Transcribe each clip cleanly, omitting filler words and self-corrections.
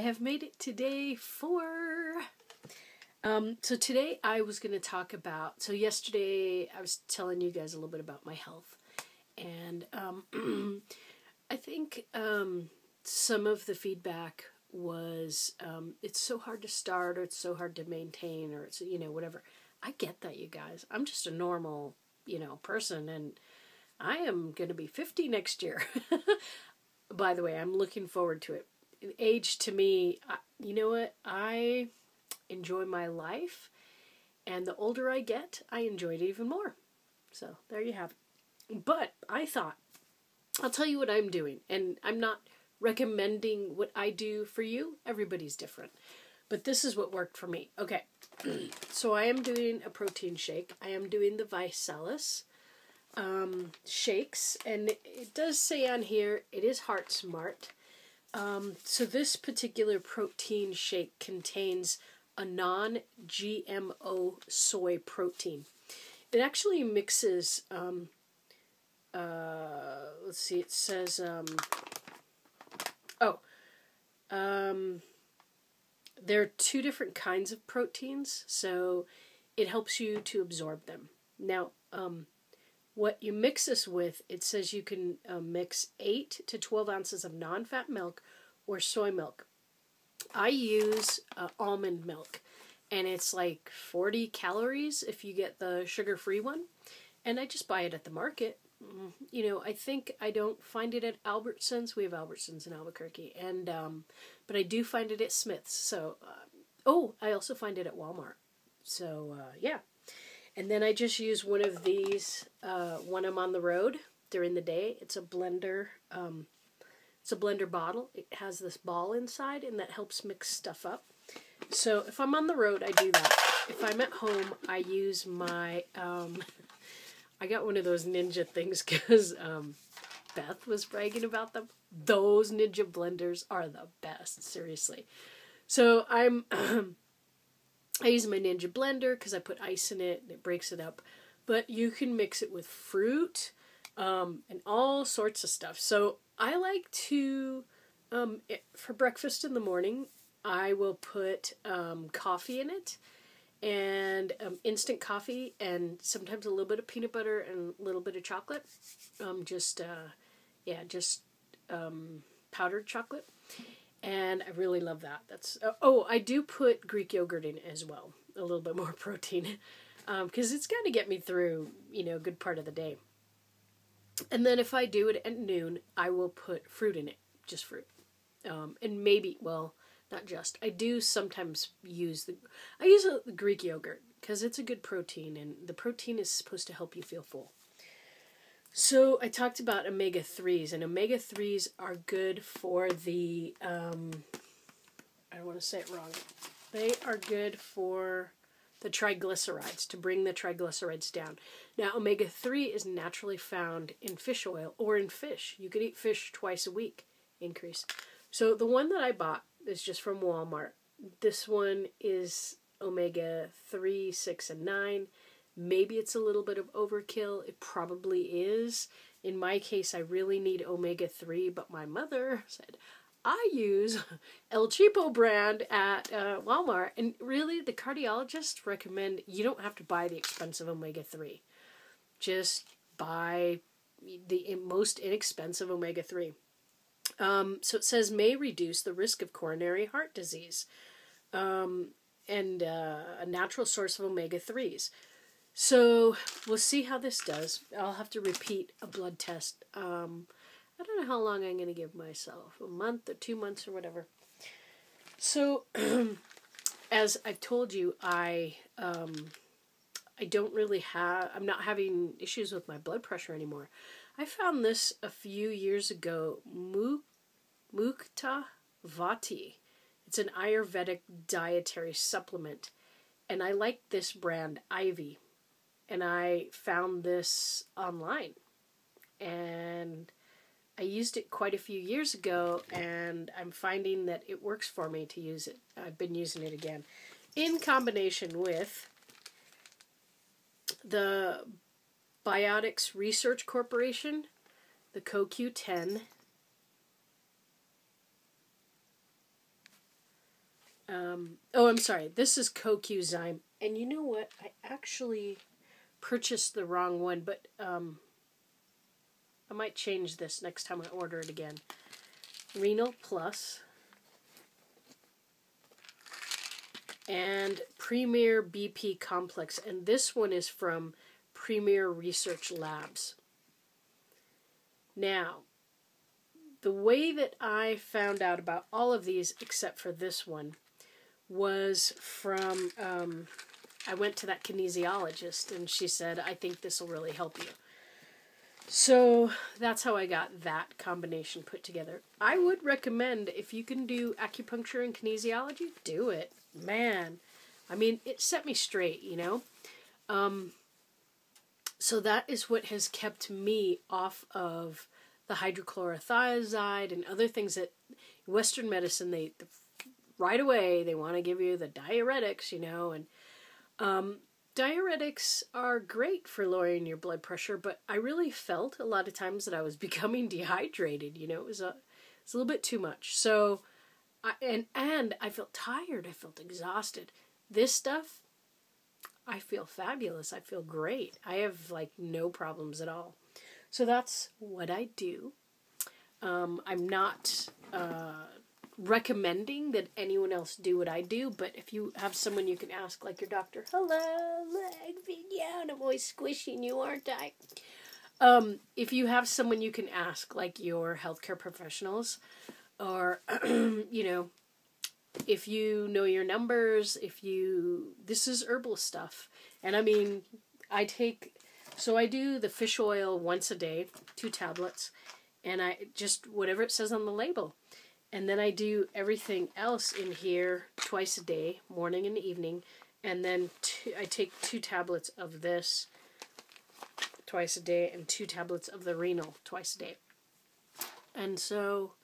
have made it to day 4. So today I was going to talk about, so yesterday I was telling you guys a little bit about my health. And I think some of the feedback was it's so hard to start, or it's so hard to maintain, or it's, whatever. I get that, you guys. I'm just a normal, person, and I am going to be 50 next year. By the way, I'm looking forward to it. Age to me, you know what? I enjoy my life, and the older I get, I enjoy it even more. So there you have it. But I thought, I'll tell you what I'm doing, and I'm not recommending what I do for you. Everybody's different. But this is what worked for me. Okay, so I am doing a protein shake. I am doing the Visalis shakes, and it does say on here, it is Heart Smart. So this particular protein shake contains a non-GMO soy protein. It actually mixes, let's see, it says, there are 2 different kinds of proteins, so it helps you to absorb them. Now, what you mix this with, it says you can mix 8 to 12 ounces of non-fat milk or soy milk. I use almond milk, and it's like 40 calories if you get the sugar-free one, and I just buy it at the market. I think I don't find it at Albertsons. We have Albertsons in Albuquerque, and but I do find it at Smith's. So, I also find it at Walmart. So, yeah. And then I just use one of these when I'm on the road during the day. It's a blender. It's a blender bottle. It has this ball inside, and that helps mix stuff up. So if I'm on the road, I do that. If I'm at home, I use my... I got one of those Ninja things because Beth was bragging about them. Those Ninja blenders are the best, seriously. So I use my Ninja blender because I put ice in it and it breaks it up. But you can mix it with fruit and all sorts of stuff. So I like to, for breakfast in the morning, I will put coffee in it. And instant coffee, and sometimes a little bit of peanut butter and a little bit of chocolate. Powdered chocolate. And I really love that. That's I do put Greek yogurt in as well. A little bit more protein. Because it's got to get me through, a good part of the day. And then if I do it at noon, I will put fruit in it. Just fruit. And maybe, not just. I do sometimes use the Greek yogurt because it's a good protein, and the protein is supposed to help you feel full. So I talked about omega-3s, and omega-3s are good for the, I don't want to say it wrong. They are good for the triglycerides, to bring the triglycerides down. Now, omega-3 is naturally found in fish oil or in fish. You could eat fish twice a week, increase. So the one that I bought is just from Walmart. This one is omega-3, 6, and 9. Maybe it's a little bit of overkill. It probably is. In my case, I really need omega-3, but my mother said, I use El Cheapo brand at Walmart. And really, the cardiologists recommend you don't have to buy the expensive omega-3. Just buy the most inexpensive omega-3. So it says may reduce the risk of coronary heart disease and a natural source of omega-3s. So we'll see how this does. I'll have to repeat a blood test. I don't know how long I'm going to give myself, a month or 2 months or whatever. So as I've told you, I don't really I'm not having issues with my blood pressure anymore. I found this a few years ago, Mukta Vati. It's an Ayurvedic dietary supplement. And I like this brand, Ivy. And I found this online. And I used it quite a few years ago, and I'm finding that it works for me to use it. I've been using it again. In combination with the Biotics Research Corporation, the CoQ10, Oh, I'm sorry. This is CoQ-Zyme. And you know what? I actually purchased the wrong one, but I might change this next time I order it again. Renal Plus and Premier BP Complex. And this one is from Premier Research Labs. Now, the way that I found out about all of these, except for this one, was from, I went to that kinesiologist, and she said, I think this will really help you. So that's how I got that combination put together. I would recommend, if you can do acupuncture and kinesiology, do it. Man, I mean, it set me straight, you know? So that is what has kept me off of the hydrochlorothiazide and other things that Western medicine, they right away, they want to give you the diuretics, you know, and diuretics are great for lowering your blood pressure, but I really felt a lot of times that I was becoming dehydrated, you know, it was a little bit too much. So, and I felt tired, I felt exhausted. This stuff, I feel fabulous, I feel great. I have, like, no problems at all. So that's what I do. I'm not recommending that anyone else do what I do, but if you have someone you can ask, like your doctor, hello, and I'm always squishing you, aren't I? If you have someone you can ask, like your healthcare professionals, or, you know, if you know your numbers, this is herbal stuff. And I mean, I do the fish oil once a day, 2 tablets, and I just, whatever it says on the label. And then I do everything else in here twice a day, morning and evening. And then I take 2 tablets of this twice a day and 2 tablets of the renal twice a day. And so,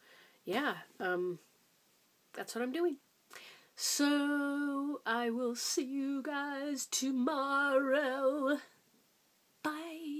yeah, that's what I'm doing. So I will see you guys tomorrow. Bye.